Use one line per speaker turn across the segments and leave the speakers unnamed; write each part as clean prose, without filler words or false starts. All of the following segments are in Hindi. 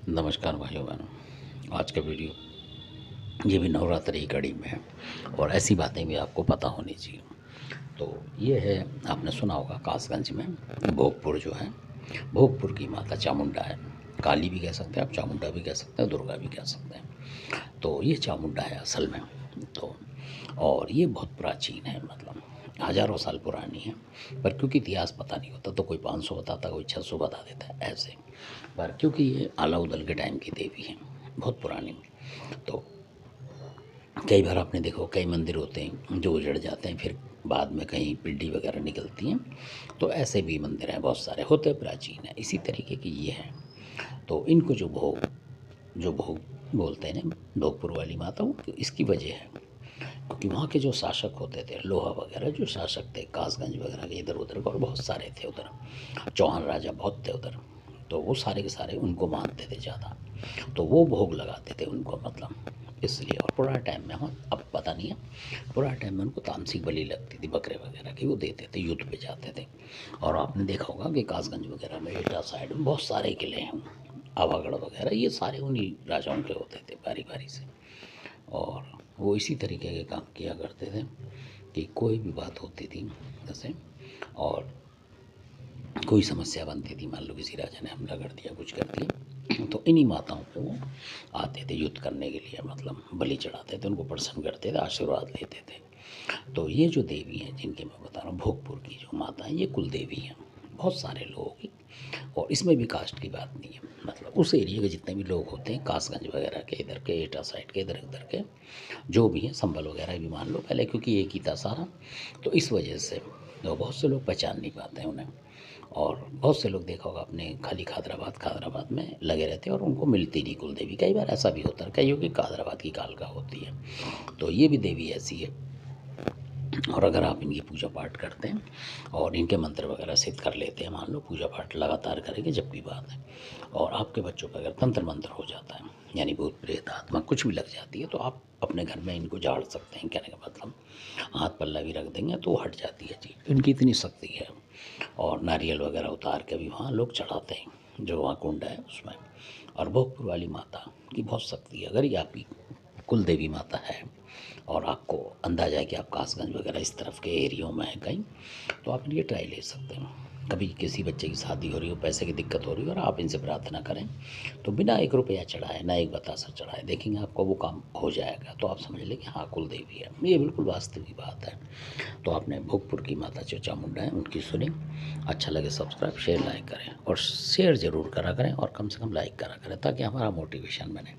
नमस्कार भाइयों बहनों। आज का वीडियो ये भी नवरात्रि की कड़ी में है और ऐसी बातें भी आपको पता होनी चाहिए। तो ये है, आपने सुना होगा कासगंज में भोगपुर जो है, भोगपुर की माता चामुंडा है। काली भी कह सकते हैं आप, चामुंडा भी कह सकते हैं, दुर्गा भी कह सकते हैं। तो ये चामुंडा है असल में। तो और ये बहुत प्राचीन है, मतलब हज़ारों साल पुरानी है। पर क्योंकि इतिहास पता नहीं होता तो कोई 500 बताता, कोई 600 बता देता है ऐसे। पर क्योंकि ये अलाउद्दीन के टाइम की देवी है, बहुत पुरानी। तो कई बार आपने देखो, कई मंदिर होते हैं जो उजड़ जाते हैं, फिर बाद में कहीं पिंडी वगैरह निकलती हैं। तो ऐसे भी मंदिर हैं, बहुत सारे होते, प्राचीन है। इसी तरीके की ये है। तो इनको जो भोग बोलते हैं ना, भोगपुर वाली माता, वो इसकी वजह है क्योंकि वहाँ के जो शासक होते थे, लोहा वगैरह जो शासक थे कासगंज वगैरह के, इधर उधर के, और बहुत सारे थे उधर, चौहान राजा बहुत थे उधर। तो वो सारे के सारे उनको मानते थे ज़्यादा, तो वो भोग लगाते थे उनको, मतलब इसलिए। और पुराने टाइम में, हाँ अब पता नहीं है, पुराने टाइम में उनको तामसिक बलि लगती थी बकरे वगैरह की, वो देते थे, युद्ध पे जाते थे। और आपने देखा होगा कि कासगंज वगैरह में, एटा साइड में बहुत सारे किले हैं, आवागढ़ वगैरह, ये सारे उन्हीं राजाओं के होते थे बारी बारी से। और वो इसी तरीके के काम किया करते थे कि कोई भी बात होती थी जैसे, और कोई समस्या बनती थी, मान लो किसी राजा ने हमला कर दिया, कुछ कर दिया, तो इन्हीं माताओं पे वो आते थे युद्ध करने के लिए, मतलब बलि चढ़ाते थे, उनको प्रसन्न करते थे, आशीर्वाद लेते थे। तो ये जो देवी हैं जिनके मैं बता रहा हूँ, भोगपुर की जो माता हैं, ये कुल देवी हैं बहुत सारे लोगों की। और इसमें भी कास्ट की बात नहीं है, मतलब उस एरिया के जितने भी लोग होते हैं, कासगंज वगैरह के, इधर के एटा साइड के, इधर उधर के जो भी हैं, संभल वगैरह भी मान लो पहले, क्योंकि एक ही था सारा। तो इस वजह से तो बहुत से लोग पहचान नहीं पाते हैं उन्हें। और बहुत से लोग देखा होगा अपने, खाली खादराबाद खादराबाद में लगे रहते हैं और उनको मिलती नहीं कुल देवी। कई बार ऐसा भी होता है, कईयों की खादराबाद की कालका होती है। तो ये भी देवी ऐसी है। और अगर आप इनकी पूजा पाठ करते हैं और इनके मंत्र वगैरह सिद्ध कर लेते हैं, मान लो पूजा पाठ लगातार करेंगे जब भी बात है, और आपके बच्चों पर अगर तंत्र मंत्र हो जाता है, यानी भूत प्रेत आत्मा कुछ भी लग जाती है, तो आप अपने घर में इनको झाड़ सकते हैं। कहने का मतलब, हाथ पल्ला भी रख देंगे तो हट जाती है जी, इनकी इतनी शक्ति है। और नारियल वगैरह उतार के भी वहाँ लोग चढ़ाते हैं, जो वहाँ कुंड है उसमें। और भोगपुर वाली माता की बहुत शक्ति है। अगर ये आपकी कुल देवी माता है और आपको अंदाजा है कि आप कासगंज वगैरह इस तरफ के एरियो में हैं कहीं, तो आप इनकी ट्राई ले सकते हैं। कभी किसी बच्चे की शादी हो रही हो, पैसे की दिक्कत हो रही हो, और आप इनसे प्रार्थना करें, तो बिना 1 रुपया चढ़ाए, ना एक बतासा चढ़ाए, देखेंगे आपको वो काम हो जाएगा। तो आप समझ लें कि हाँ कुल देवी है, ये बिल्कुल वास्तविक बात है। तो आपने भोगपुर की माता जो चामुंडा है उनकी सुनी। अच्छा लगे सब्सक्राइब, शेयर, लाइक करें, और शेयर ज़रूर करा करें, और कम से कम लाइक करा करें, ताकि हमारा मोटिवेशन बने।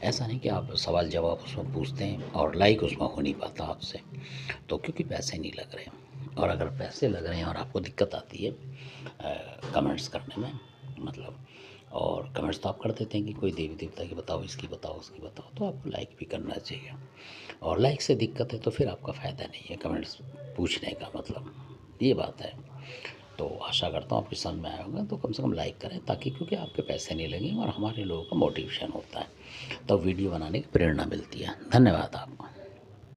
ऐसा नहीं कि आप सवाल जवाब उसमें पूछते हैं और लाइक उसमें हो नहीं पाता आपसे, तो क्योंकि पैसे नहीं लग रहे हैं। और अगर पैसे लग रहे हैं और आपको दिक्कत आती है कमेंट्स करने में, मतलब, और कमेंट्स तो आप कर देते हैं कि कोई देवी देवता की बताओ, इसकी बताओ, उसकी बताओ, तो आपको लाइक भी करना चाहिए। और लाइक से दिक्कत है तो फिर आपका फ़ायदा नहीं है कमेंट्स पूछने का, मतलब ये बात है। तो आशा करता हूँ आपकी समझ में आया होगा। तो कम से कम लाइक करें, ताकि क्योंकि आपके पैसे नहीं लगेंगे और हमारे लोगों का मोटिवेशन होता है, तब वीडियो बनाने की प्रेरणा मिलती है। धन्यवाद आपका।